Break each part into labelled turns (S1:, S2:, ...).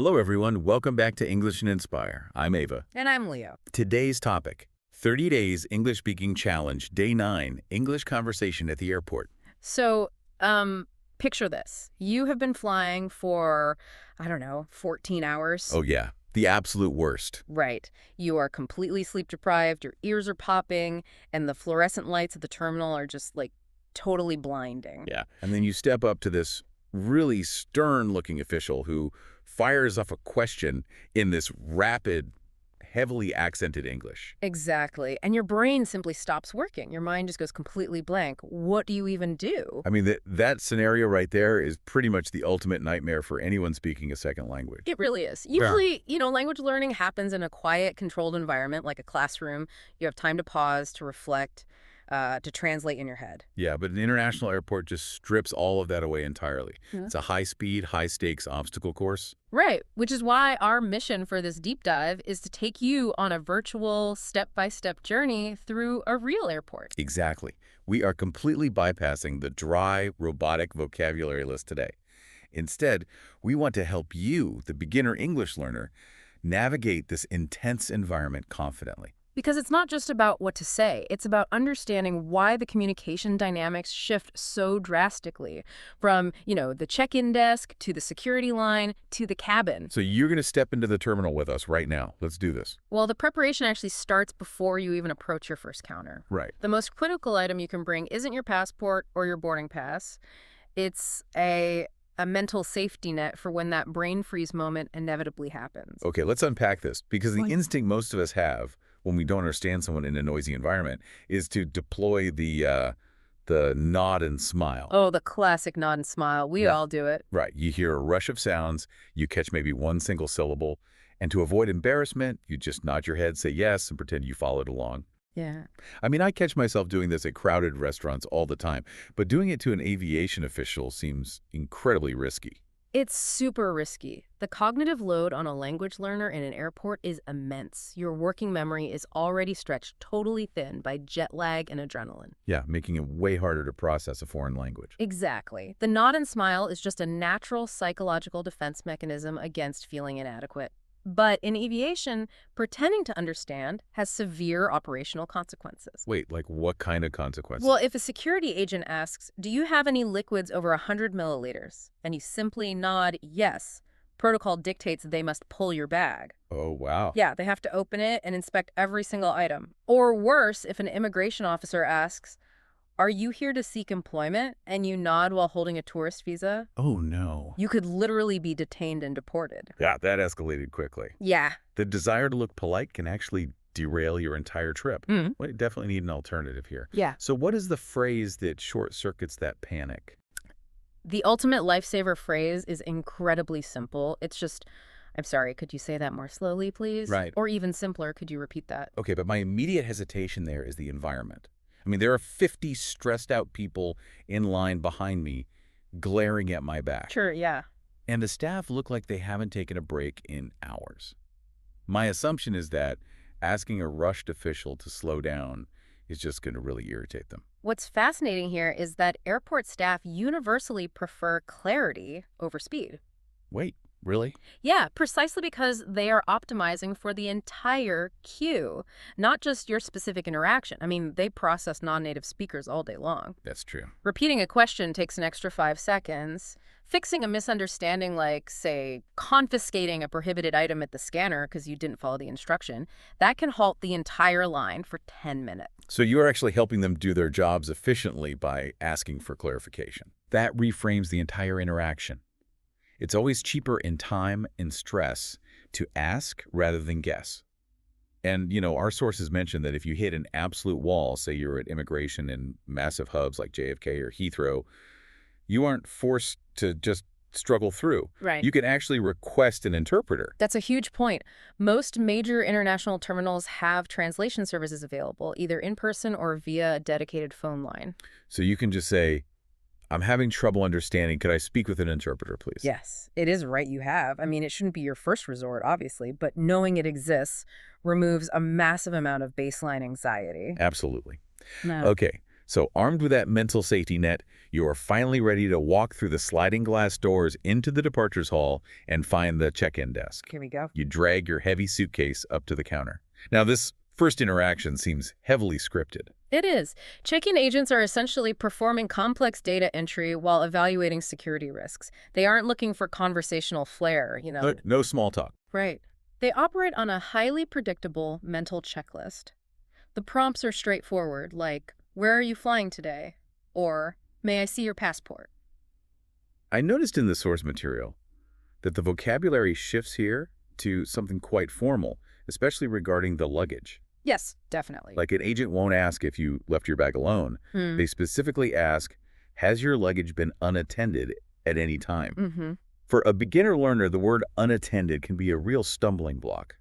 S1: Hello, everyone. Welcome back to English&Inspire. I'm Ava.
S2: And I'm Leo.
S1: Today's topic, 30 Days English Speaking Challenge, Day 9, English Conversation at the Airport.
S2: So, picture this. You have been flying for, I don't know, 14 hours.
S1: Oh, yeah. The absolute worst.
S2: Right. You are completely sleep deprived, your ears are popping, and the fluorescent lights at the terminal are just, like, totally blinding.
S1: Yeah. And then you step up to this really stern-looking official who fires off a question in this rapid, heavily accented English.
S2: Exactly. And your brain simply stops working. Your mind just goes completely blank. What do you even do?
S1: I mean, that scenario right there is pretty much the ultimate nightmare for anyone speaking a second language.
S2: It really is. Usually, language learning happens in a quiet, controlled environment like a classroom. You have time to pause, to reflect, to translate in your head.
S1: Yeah, but an international airport just strips all of that away entirely.
S2: Yeah.
S1: It's a high-speed, high-stakes obstacle course.
S2: Right, which is why our mission for this deep dive is to take you on a virtual, step-by-step journey through a real airport.
S1: Exactly. We are completely bypassing the dry, robotic vocabulary list today. Instead, we want to help you, the beginner English learner, navigate this intense environment confidently.
S2: Because it's not just about what to say, it's about understanding why the communication dynamics shift so drastically from, the check-in desk to the security line to the cabin.
S1: So you're going to step into the terminal with us right now. Let's do this.
S2: Well, the preparation actually starts before you even approach your first counter.
S1: Right.
S2: The most critical item you can bring isn't your passport or your boarding pass. It's a mental safety net for when that brain freeze moment inevitably happens.
S1: Okay, let's unpack this, because the instinct most of us have when we don't understand someone in a noisy environment is to deploy the nod and smile.
S2: Oh, the classic nod and smile. We all do it.
S1: Right. You hear a rush of sounds, you catch maybe one single syllable, and to avoid embarrassment, you just nod your head, say yes, and pretend you followed along.
S2: Yeah.
S1: I mean, I catch myself doing this at crowded restaurants all the time, but doing it to an aviation official seems incredibly risky.
S2: It's super risky. The cognitive load on a language learner in an airport is immense. Your working memory is already stretched totally thin by jet lag and adrenaline.
S1: Yeah, making it way harder to process a foreign language.
S2: Exactly. The nod and smile is just a natural psychological defense mechanism against feeling inadequate. But in aviation, pretending to understand has severe operational consequences.
S1: Wait, like what kind of consequences?
S2: Well, if a security agent asks, "Do you have any liquids over 100 milliliters?" and you simply nod yes, protocol dictates they must pull your bag.
S1: Oh, wow.
S2: Yeah, they have to open it and inspect every single item. Or worse, if an immigration officer asks, "Are you here to seek employment?" and you nod while holding a tourist visa,
S1: Oh, no.
S2: you could literally be detained and deported.
S1: Yeah, that escalated quickly.
S2: Yeah.
S1: The desire to look polite can actually derail your entire trip.
S2: Mm.
S1: We definitely need an alternative here.
S2: Yeah.
S1: So what is the phrase that short-circuits that panic?
S2: The ultimate lifesaver phrase is incredibly simple. It's just, "I'm sorry, could you say that more slowly, please?"
S1: Right.
S2: Or even simpler, "Could you repeat that?"
S1: Okay, but my immediate hesitation there is the environment. I mean, there are 50 stressed-out people in line behind me glaring at my back.
S2: Sure, yeah.
S1: And the staff look like they haven't taken a break in hours. My assumption is that asking a rushed official to slow down is just going to really irritate them.
S2: What's fascinating here is that airport staff universally prefer clarity over speed.
S1: Wait, really?
S2: Yeah, precisely because they are optimizing for the entire queue, not just your specific interaction. I mean, they process non-native speakers all day long.
S1: That's true.
S2: Repeating a question takes an extra 5 seconds. Fixing a misunderstanding like, say, confiscating a prohibited item at the scanner because you didn't follow the instruction, that can halt the entire line for 10 minutes.
S1: So you are actually helping them do their jobs efficiently by asking for clarification. That reframes the entire interaction. It's always cheaper in time and stress to ask rather than guess. And, our sources mention that if you hit an absolute wall, say you're at immigration in massive hubs like JFK or Heathrow, you aren't forced to just struggle through.
S2: Right.
S1: You can actually request an interpreter.
S2: That's a huge point. Most major international terminals have translation services available, either in person or via a dedicated phone line.
S1: So you can just say, "I'm having trouble understanding. Could I speak with an interpreter, please?"
S2: Yes, it is right you have. I mean, it shouldn't be your first resort, obviously, but knowing it exists removes a massive amount of baseline anxiety.
S1: Absolutely.
S2: No.
S1: Okay. So armed with that mental safety net, you are finally ready to walk through the sliding glass doors into the departures hall and find the check-in desk.
S2: Here we go.
S1: You drag your heavy suitcase up to the counter. Now, this first interaction seems heavily scripted.
S2: It is. Check-in agents are essentially performing complex data entry while evaluating security risks. They aren't looking for conversational flair, you know.
S1: No small talk.
S2: Right. They operate on a highly predictable mental checklist. The prompts are straightforward, like, "Where are you flying today?" Or, "May I see your passport?"
S1: I noticed in the source material that the vocabulary shifts here to something quite formal, especially regarding the luggage.
S2: Yes, definitely.
S1: Like an agent won't ask if you left your bag alone. They specifically ask, has your luggage been unattended at any time? For a beginner learner, the word unattended can be a real stumbling block.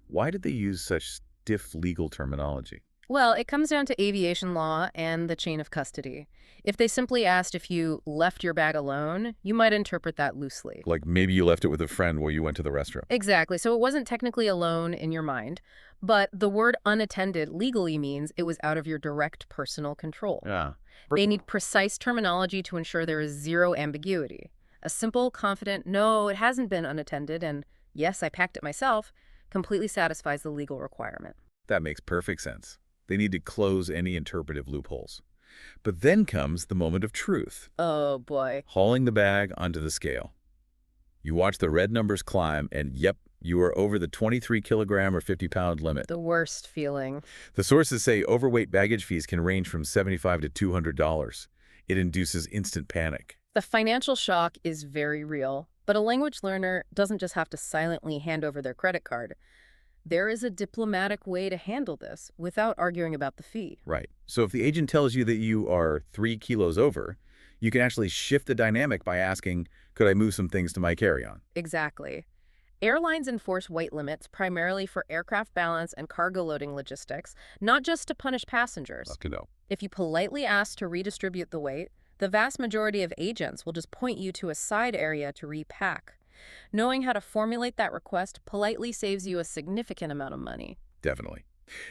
S1: Why did they use such stiff legal terminology?
S2: Well, it comes down to aviation law and the chain of custody. If they simply asked if you left your bag alone, you might interpret that loosely.
S1: Like maybe you left it with a friend while you went to the restroom.
S2: Exactly. So it wasn't technically alone in your mind, but the word unattended legally means it was out of your direct personal control.
S1: Yeah.
S2: They need precise terminology to ensure there is zero ambiguity. A simple, confident, "No, it hasn't been unattended," and "Yes, I packed it myself," completely satisfies the legal requirement.
S1: That makes perfect sense. They need to close any interpretive loopholes. But then comes the moment of truth.
S2: Oh, boy.
S1: Hauling the bag onto the scale. You watch the red numbers climb, and yep, you are over the 23-kilogram or 50-pound limit.
S2: The worst feeling.
S1: The sources say overweight baggage fees can range from $75 to $200. It induces instant panic.
S2: The financial shock is very real, but a language learner doesn't just have to silently hand over their credit card. There is a diplomatic way to handle this without arguing about the fee.
S1: Right. So if the agent tells you that you are 3 kilos over, you can actually shift the dynamic by asking, could I move some things to my carry-on?
S2: Exactly. Airlines enforce weight limits primarily for aircraft balance and cargo loading logistics, not just to punish passengers.
S1: Love to know.
S2: If you politely ask to redistribute the weight, the vast majority of agents will just point you to a side area to repack. Knowing how to formulate that request politely saves you a significant amount of money.
S1: Definitely.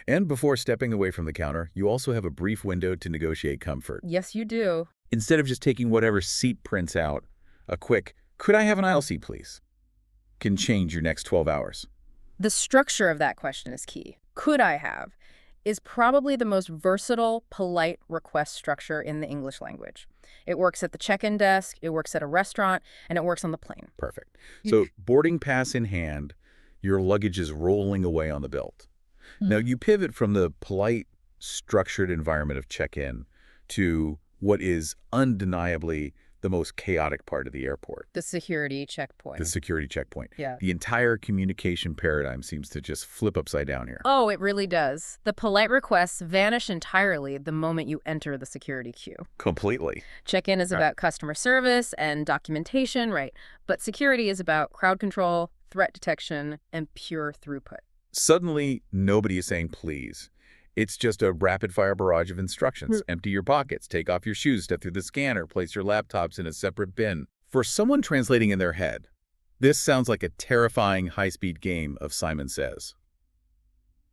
S1: And before stepping away from the counter, you also have a brief window to negotiate comfort.
S2: Yes, you do.
S1: Instead of just taking whatever seat prints out, a quick, could I have an aisle seat, please, can change your next 12 hours.
S2: The structure of that question is key. Could I have is probably the most versatile, polite request structure in the English language. It works at the check-in desk, it works at a restaurant, and it works on the plane.
S1: Perfect. So boarding pass in hand, your luggage is rolling away on the belt. Now you pivot from the polite, structured environment of check-in to what is undeniably the most chaotic part of the airport.
S2: The security checkpoint.
S1: The security checkpoint.
S2: Yeah.
S1: The entire communication paradigm seems to just flip upside down here.
S2: Oh, it really does. The polite requests vanish entirely the moment you enter the security queue.
S1: Completely.
S2: Check-in is about customer service and documentation, right? But security is about crowd control, threat detection, and pure throughput.
S1: Suddenly, nobody is saying please. It's just a rapid-fire barrage of instructions. Empty your pockets, take off your shoes, step through the scanner, place your laptops in a separate bin. For someone translating in their head, this sounds like a terrifying high-speed game of Simon Says.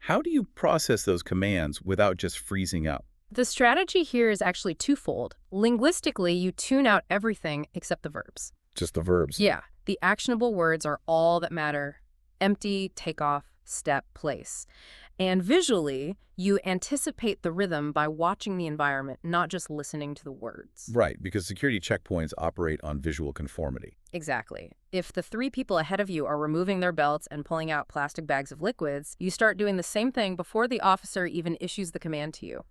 S1: How do you process those commands without just freezing up?
S2: The strategy here is actually twofold. Linguistically, you tune out everything except the verbs.
S1: Just the verbs.
S2: Yeah, the actionable words are all that matter. Empty, take off, step, place. And visually, you anticipate the rhythm by watching the environment, not just listening to the words.
S1: Right, because security checkpoints operate on visual conformity.
S2: Exactly. If the 3 people ahead of you are removing their belts and pulling out plastic bags of liquids, you start doing the same thing before the officer even issues the command to you.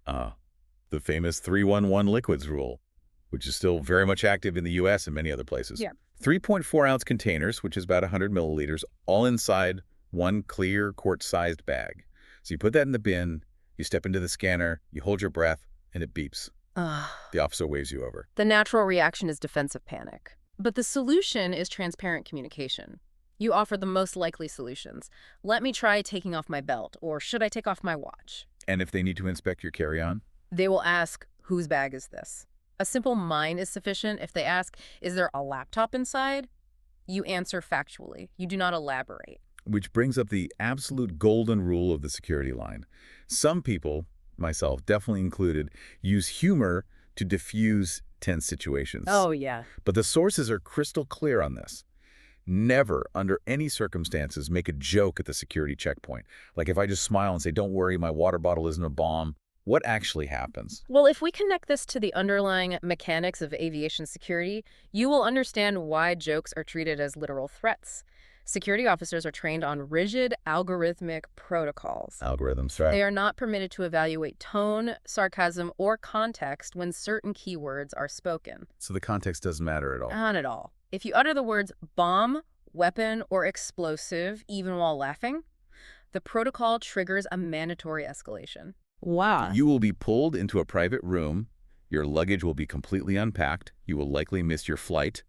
S1: The famous 311 liquids rule, which is still very much active in the U.S. and many other places.
S2: Yeah.
S1: 3.4-ounce containers, which is about 100 milliliters, all inside one clear quart-sized bag. So you put that in the bin, you step into the scanner, you hold your breath, and it beeps. The officer waves you over.
S2: The natural reaction is defensive panic. But the solution is transparent communication. You offer the most likely solutions. Let me try taking off my belt, or should I take off my watch?
S1: And if they need to inspect your carry-on?
S2: They will ask, whose bag is this? A simple mine is sufficient. If they ask, is there a laptop inside? You answer factually. You do not elaborate.
S1: Which brings up the absolute golden rule of the security line. Some people myself, definitely included, use humor to diffuse tense situations.
S2: Oh, yeah.
S1: But the sources are crystal clear on this. Never, under any circumstances, make a joke at the security checkpoint. Like if I just smile and say, "Don't worry, my water bottle isn't a bomb," what actually happens?
S2: Well, if we connect this to the underlying mechanics of aviation security, you will understand why jokes are treated as literal threats. Security officers are trained on rigid, algorithmic protocols.
S1: Algorithms, right?
S2: They are not permitted to evaluate tone, sarcasm, or context when certain keywords are spoken.
S1: So the context doesn't matter at all.
S2: Not at all. If you utter the words bomb, weapon, or explosive, even while laughing, the protocol triggers a mandatory escalation. Wow.
S1: You will be pulled into a private room, your luggage will be completely unpacked, you will likely miss your flight,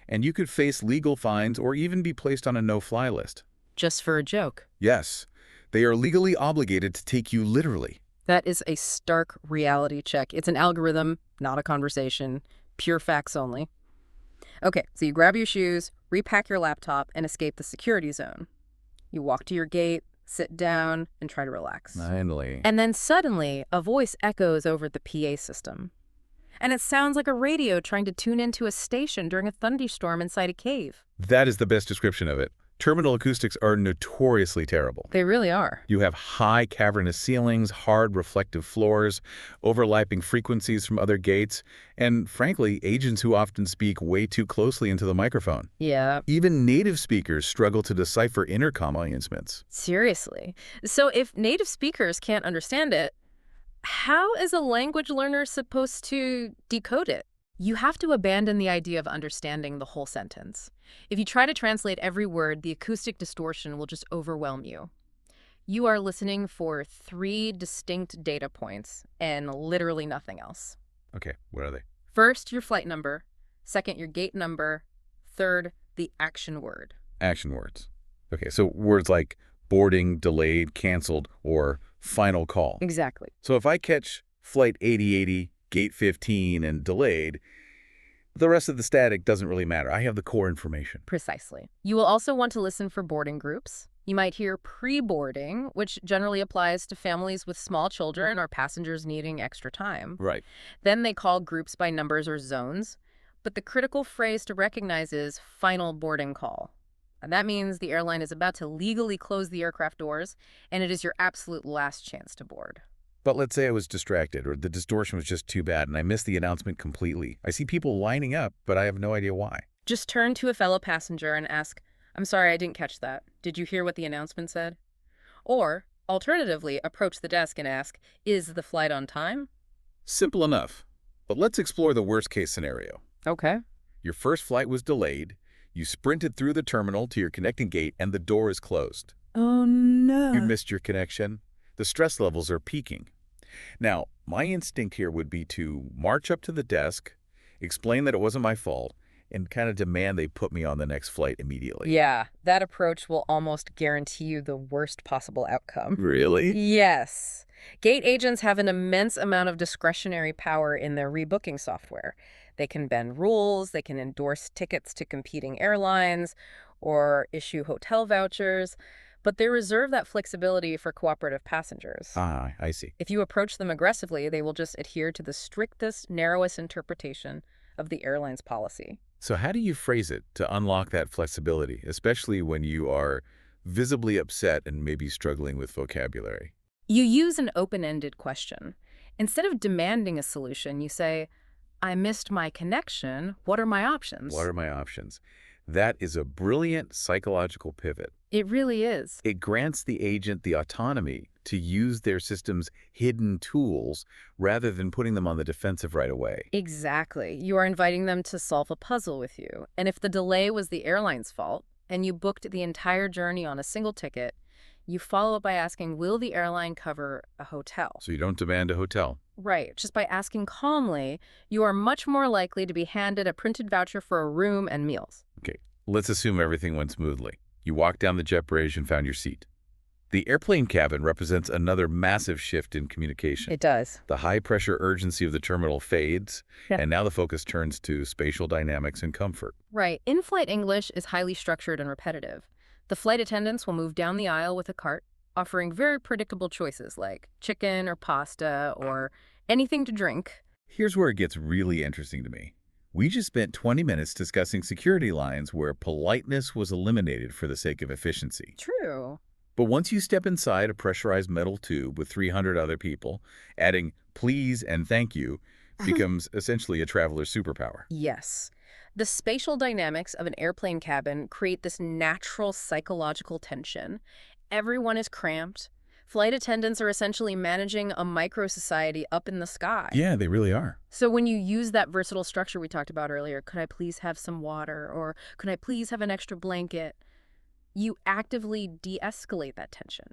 S1: and you could face legal fines or even be placed on a no-fly list.
S2: Just for a joke.
S1: Yes, they are legally obligated to take you literally.
S2: That is a stark reality check. It's an algorithm, not a conversation. Pure facts only. Okay, so you grab your shoes, repack your laptop, and escape the security zone. You walk to your gate, sit down, and try to relax.
S1: Finally.
S2: And then suddenly, a voice echoes over the PA system. And it sounds like a radio trying to tune into a station during a thunderstorm inside a cave.
S1: That is the best description of it. Terminal acoustics are notoriously terrible.
S2: They really are.
S1: You have high cavernous ceilings, hard reflective floors, overlapping frequencies from other gates, and frankly, agents who often speak way too closely into the microphone.
S2: Yeah.
S1: Even native speakers struggle to decipher intercom announcements.
S2: Seriously. So if native speakers can't understand it, how is a language learner supposed to decode it? You have to abandon the idea of understanding the whole sentence. If you try to translate every word, the acoustic distortion will just overwhelm you. You are listening for 3 distinct data points and literally nothing else.
S1: Okay, what are they?
S2: First, your flight number. Second, your gate number. Third, the action word.
S1: Action words. Okay, so words like boarding, delayed, canceled, or final call.
S2: Exactly.
S1: So if I catch flight 8080, gate 15, and delayed, the rest of the static doesn't really matter. I have the core information.
S2: Precisely. You will also want to listen for boarding groups. You might hear pre-boarding, which generally applies to families with small children or passengers needing extra time.
S1: Right.
S2: Then they call groups by numbers or zones. But the critical phrase to recognize is final boarding call. And that means the airline is about to legally close the aircraft doors, and it is your absolute last chance to board.
S1: But let's say I was distracted or the distortion was just too bad and I missed the announcement completely. I see people lining up, but I have no idea why.
S2: Just turn to a fellow passenger and ask, "I'm sorry, I didn't catch that. Did you hear what the announcement said?" Or, alternatively, approach the desk and ask, "Is the flight on time?"
S1: Simple enough. But let's explore the worst-case scenario.
S2: Okay.
S1: Your first flight was delayed, you sprinted through the terminal to your connecting gate, and the door is closed.
S2: Oh, no.
S1: You missed your connection. The stress levels are peaking. Now, my instinct here would be to march up to the desk, explain that it wasn't my fault, and kind of demand they put me on the next flight immediately.
S2: Yeah, that approach will almost guarantee you the worst possible outcome.
S1: Really?
S2: Yes. Gate agents have an immense amount of discretionary power in their rebooking software. They can bend rules, they can endorse tickets to competing airlines, or issue hotel vouchers, but they reserve that flexibility for cooperative passengers.
S1: Ah, I see.
S2: If you approach them aggressively, they will just adhere to the strictest, narrowest interpretation of the airline's policy.
S1: So how do you phrase it to unlock that flexibility, especially when you are visibly upset and maybe struggling with vocabulary?
S2: You use an open-ended question. Instead of demanding a solution, you say, "I missed my connection. What are my options?"
S1: What are my options? That is a brilliant psychological pivot.
S2: It really is.
S1: It grants the agent the autonomy to use their system's hidden tools rather than putting them on the defensive right away.
S2: Exactly. You are inviting them to solve a puzzle with you. And if the delay was the airline's fault, and you booked the entire journey on a single ticket, you follow up by asking, will the airline cover a hotel?
S1: So you don't demand a hotel.
S2: Right. Just by asking calmly, you are much more likely to be handed a printed voucher for a room and meals.
S1: Okay, let's assume everything went smoothly. You walked down the jet bridge and found your seat. The airplane cabin represents another massive shift in communication.
S2: It does.
S1: The high-pressure urgency of the terminal fades, and now the focus turns to spatial dynamics and comfort.
S2: Right. In-flight English is highly structured and repetitive. The flight attendants will move down the aisle with a cart. offering very predictable choices like chicken or pasta or anything to drink.
S1: Here's where it gets really interesting to me. We just spent 20 minutes discussing security lines where politeness was eliminated for the sake of efficiency.
S2: True.
S1: But once you step inside a pressurized metal tube with 300 other people, adding please and thank you becomes essentially a traveler's superpower.
S2: Yes. The spatial dynamics of an airplane cabin create this natural psychological tension. Everyone is cramped. Flight attendants are essentially managing a micro-society up in the sky.
S1: Yeah, they really are.
S2: So when you use that versatile structure we talked about earlier, could I please have some water, or could I please have an extra blanket, you actively de-escalate that tension.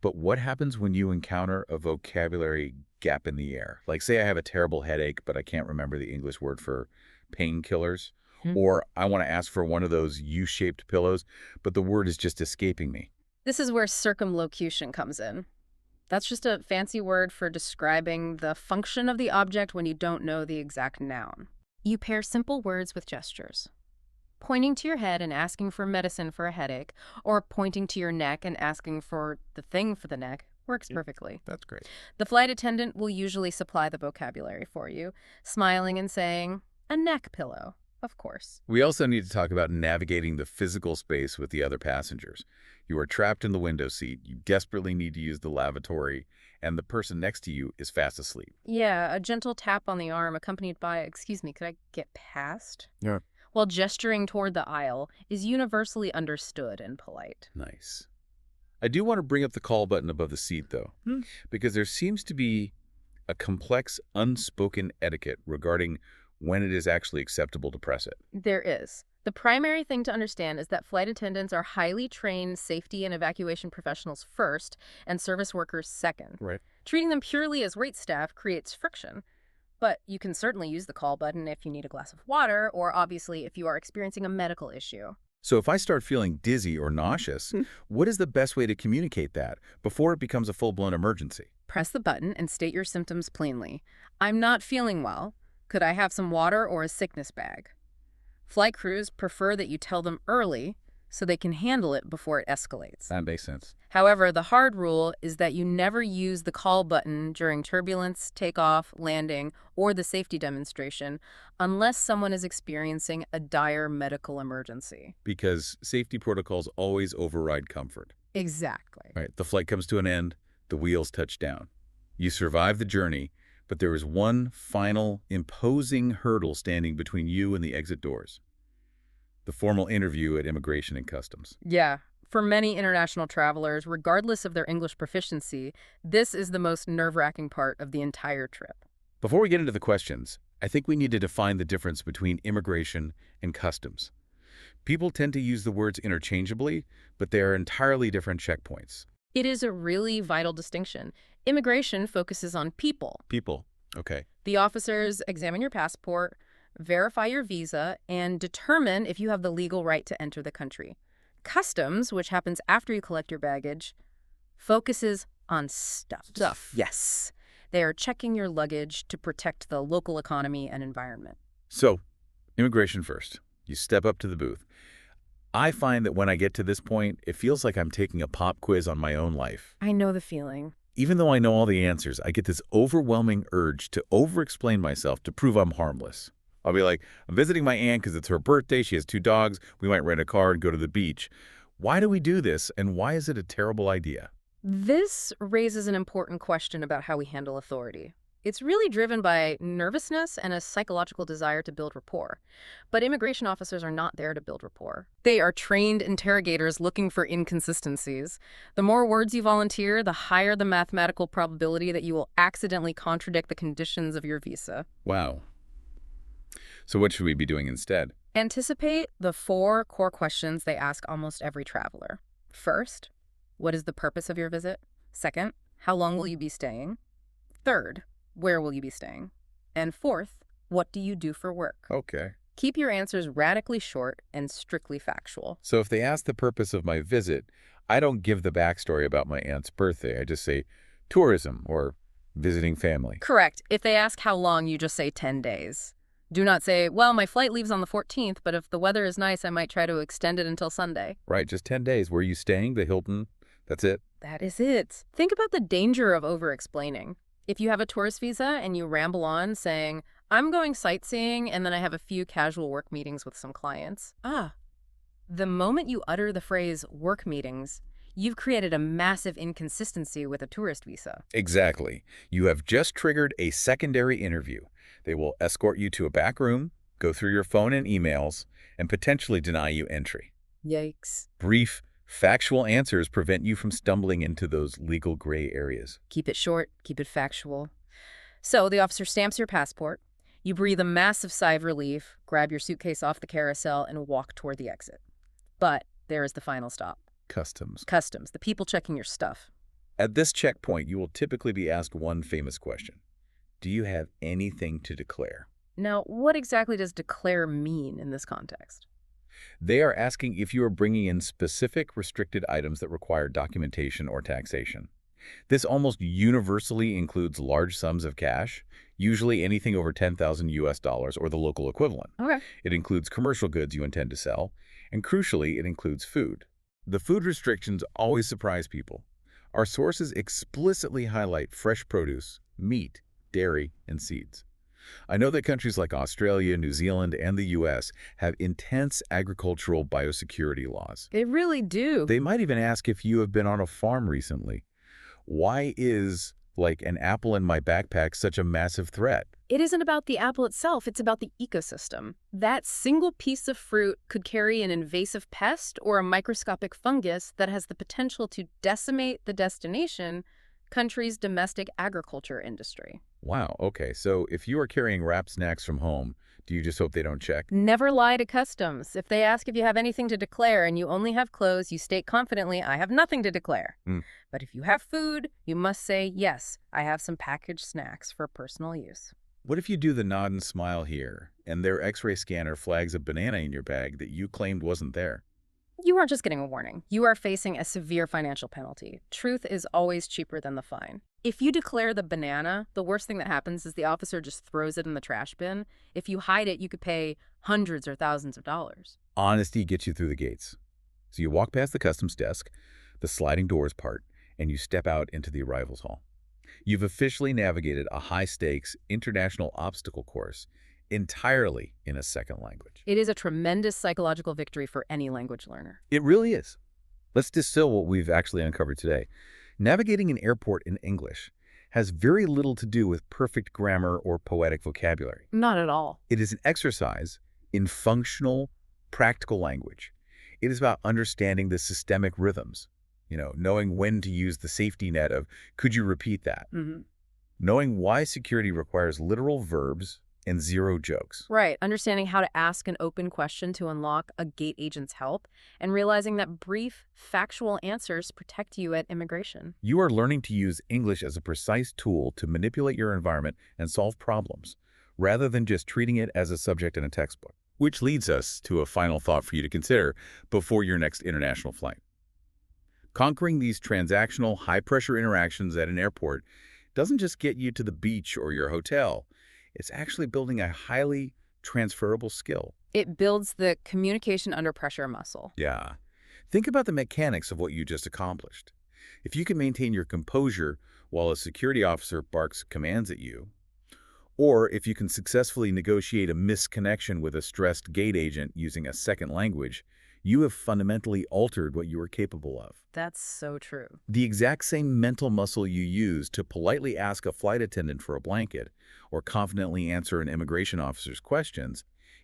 S1: But what happens when you encounter a vocabulary gap in the air? Like, say I have a terrible headache, but I can't remember the English word for painkillers. Or I want to ask for one of those U-shaped pillows, but the word is just escaping me.
S2: This is where circumlocution comes in. That's just a fancy word for describing the function of the object when you don't know the exact noun. You pair simple words with gestures. Pointing to your head and asking for medicine for a headache, or pointing to your neck and asking for the thing for the neck, works perfectly.
S1: That's great.
S2: The flight attendant will usually supply the vocabulary for you, smiling and saying, a neck pillow, of course.
S1: We also need to talk about navigating the physical space with the other passengers. You are trapped in the window seat, you desperately need to use the lavatory, and the person next to you is fast asleep.
S2: Yeah, a gentle tap on the arm accompanied by, excuse me, could I get past?
S1: Yeah.
S2: While gesturing toward the aisle is universally understood and polite.
S1: Nice. I do want to bring up the call button above the seat, though, because there seems to be a complex, unspoken etiquette regarding when it is actually acceptable to press it.
S2: There is. The primary thing to understand is that flight attendants are highly trained safety and evacuation professionals first and service workers second.
S1: Right.
S2: Treating them purely as wait staff creates friction. But you can certainly use the call button if you need a glass of water or obviously if you are experiencing a medical issue.
S1: So if I start feeling dizzy or nauseous, what is the best way to communicate that before it becomes a full-blown emergency?
S2: Press the button and state your symptoms plainly. I'm not feeling well. Could I have some water or a sickness bag? Flight crews prefer that you tell them early so they can handle it before it escalates.
S1: That makes sense.
S2: However, the hard rule is that you never use the call button during turbulence, takeoff, landing, or the safety demonstration unless someone is experiencing a dire medical emergency.
S1: Because safety protocols always override comfort.
S2: Exactly.
S1: Right. The flight comes to an end, the wheels touch down. You survive the journey, but there is one final, imposing hurdle standing between you and the exit doors. The formal interview at Immigration and Customs.
S2: Yeah. For many international travelers, regardless of their English proficiency, this is the most nerve-wracking part of the entire trip.
S1: Before we get into the questions, I think we need to define the difference between immigration and customs. People tend to use the words interchangeably, but they are entirely different checkpoints.
S2: It is a really vital distinction. Immigration focuses on people.
S1: People. Okay.
S2: The officers examine your passport, verify your visa, and determine if you have the legal right to enter the country. Customs, which happens after you collect your baggage, focuses on stuff. Yes. They are checking your luggage to protect the local economy and environment.
S1: So, immigration first. You step up to the booth. I find that when I get to this point, it feels like I'm taking a pop quiz on my own life.
S2: I know the feeling.
S1: Even though I know all the answers, I get this overwhelming urge to over-explain myself to prove I'm harmless. I'll be like, I'm visiting my aunt because it's her birthday, she has 2 dogs, we might rent a car and go to the beach. Why do we do this, and why is it a terrible idea?
S2: This raises an important question about how we handle authority. It's really driven by nervousness and a psychological desire to build rapport. But immigration officers are not there to build rapport. They are trained interrogators looking for inconsistencies. The more words you volunteer, the higher the mathematical probability that you will accidentally contradict the conditions of your visa.
S1: Wow. So what should we be doing instead?
S2: Anticipate the 4 core questions they ask almost every traveler. First, what is the purpose of your visit? Second, how long will you be staying? Third, where will you be staying? And fourth, what do you do for work?
S1: Okay.
S2: Keep your answers radically short and strictly factual.
S1: So if they ask the purpose of my visit, I don't give the backstory about my aunt's birthday. I just say tourism or visiting family.
S2: Correct. If they ask how long, you just say 10 days. Do not say, well, my flight leaves on the 14th, but if the weather is nice, I might try to extend it until Sunday.
S1: Right, just 10 days. Where are you staying? The Hilton That's it.
S2: That is it. Think about the danger of over-explaining. If you have a tourist visa and you ramble on saying, I'm going sightseeing and then I have a few casual work meetings with some clients. The moment you utter the phrase work meetings, you've created a massive inconsistency with a tourist visa.
S1: Exactly. You have just triggered a secondary interview. They will escort you to a back room, go through your phone and emails, and potentially deny you entry.
S2: Yikes.
S1: Brief, factual answers prevent you from stumbling into those legal gray areas.
S2: Keep it short, keep it factual. So the officer stamps your passport. You breathe a massive sigh of relief, grab your suitcase off the carousel, and walk toward the exit. But there is the final stop.
S1: Customs.
S2: Customs, the people checking your stuff.
S1: At this checkpoint, you will typically be asked one famous question. Do you have anything to declare?
S2: Now, what exactly does declare mean in this context?
S1: They are asking if you are bringing in specific restricted items that require documentation or taxation. This almost universally includes large sums of cash, usually anything over 10,000 US dollars or the local equivalent.
S2: Okay.
S1: It includes commercial goods you intend to sell, and crucially, it includes food. The food restrictions always surprise people. Our sources explicitly highlight fresh produce, meat, dairy, and seeds. I know that countries like Australia, New Zealand, and the US have intense agricultural biosecurity laws.
S2: They really do.
S1: They might even ask if you have been on a farm recently. Why is, like, an apple in my backpack such a massive threat?
S2: It isn't about the apple itself, it's about the ecosystem. That single piece of fruit could carry an invasive pest or a microscopic fungus that has the potential to decimate the destination country's domestic agriculture industry.
S1: Wow, okay, so if you are carrying wrapped snacks from home, do you just hope they don't check?
S2: Never lie to customs. If they ask if you have anything to declare and you only have clothes, you state confidently, I have nothing to declare. But if you have food, you must say, yes, I have some packaged snacks for personal use.
S1: What if you do the nod and smile here, and their X-ray scanner flags a banana in your bag that you claimed wasn't there?
S2: You aren't just getting a warning. You are facing a severe financial penalty. Truth is always cheaper than the fine. If you declare the banana, the worst thing that happens is the officer just throws it in the trash bin. If you hide it, you could pay hundreds or thousands of dollars.
S1: Honesty gets you through the gates. So you walk past the customs desk, the sliding doors part, and you step out into the arrivals hall. You've officially navigated a high-stakes international obstacle course entirely in a second language.
S2: It is a tremendous psychological victory for any language learner.
S1: It really is. Let's distill what we've actually uncovered today. Navigating an airport in English has very little to do with perfect grammar or poetic vocabulary.
S2: Not at all.
S1: It is an exercise in functional, practical language. It is about understanding the systemic rhythms, knowing when to use the safety net of, could you repeat that? Knowing why security requires literal verbs and zero jokes.
S2: Right. Understanding how to ask an open question to unlock a gate agent's help, and realizing that brief, factual answers protect you at immigration.
S1: You are learning to use English as a precise tool to manipulate your environment and solve problems, rather than just treating it as a subject in a textbook. Which leads us to a final thought for you to consider before your next international flight. Conquering these transactional, high-pressure interactions at an airport doesn't just get you to the beach or your hotel. It's actually building a highly transferable skill.
S2: It builds the communication under pressure muscle.
S1: Yeah. Think about the mechanics of what you just accomplished. If you can maintain your composure while a security officer barks commands at you, or if you can successfully negotiate a misconnection with a stressed gate agent using a second language, you have fundamentally altered what you are capable of.
S2: That's so true.
S1: The exact same mental muscle you use to politely ask a flight attendant for a blanket or confidently answer an immigration officer's questions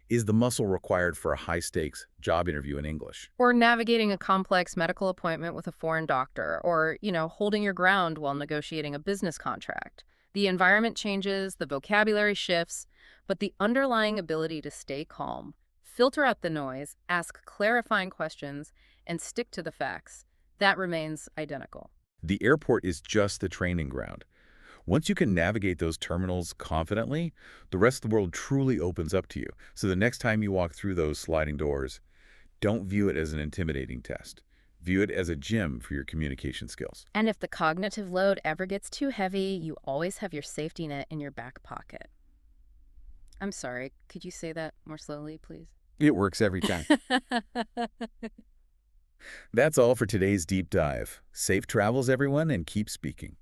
S1: is the muscle required for a high-stakes job interview in English.
S2: Or navigating a complex medical appointment with a foreign doctor, or, holding your ground while negotiating a business contract. The environment changes, the vocabulary shifts, but the underlying ability to stay calm, filter out the noise, ask clarifying questions, and stick to the facts, that remains identical.
S1: The airport is just the training ground. Once you can navigate those terminals confidently, the rest of the world truly opens up to you. So the next time you walk through those sliding doors, don't view it as an intimidating test. View it as a gym for your communication skills.
S2: And if the cognitive load ever gets too heavy, you always have your safety net in your back pocket. I'm sorry, could you say that more slowly, please?
S1: It works every time. That's all for today's deep dive. Safe travels, everyone, and keep speaking.